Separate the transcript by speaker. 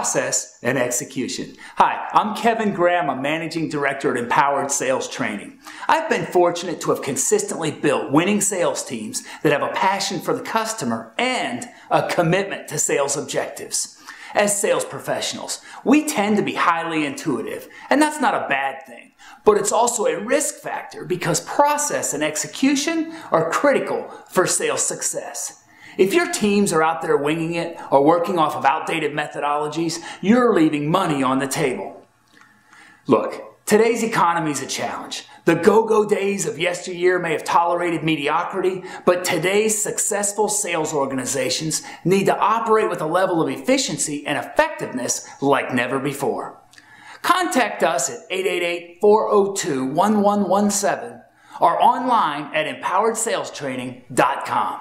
Speaker 1: process and execution. Hi, I'm Kevin Graham. I'm Managing Director at Empowered Sales Training. I've been fortunate to have consistently built winning sales teams that have a passion for the customer and a commitment to sales objectives. As sales professionals, we tend to be highly intuitive, and that's not a bad thing. But it's also a risk factor because process and execution are critical for sales success. If your teams are out there winging it or working off of outdated methodologies, you're leaving money on the table. Look, today's economy is a challenge. The go-go days of yesteryear may have tolerated mediocrity, but today's successful sales organizations need to operate with a level of efficiency and effectiveness like never before. Contact us at 888-402-1117 or online at empoweredsalestraining.com.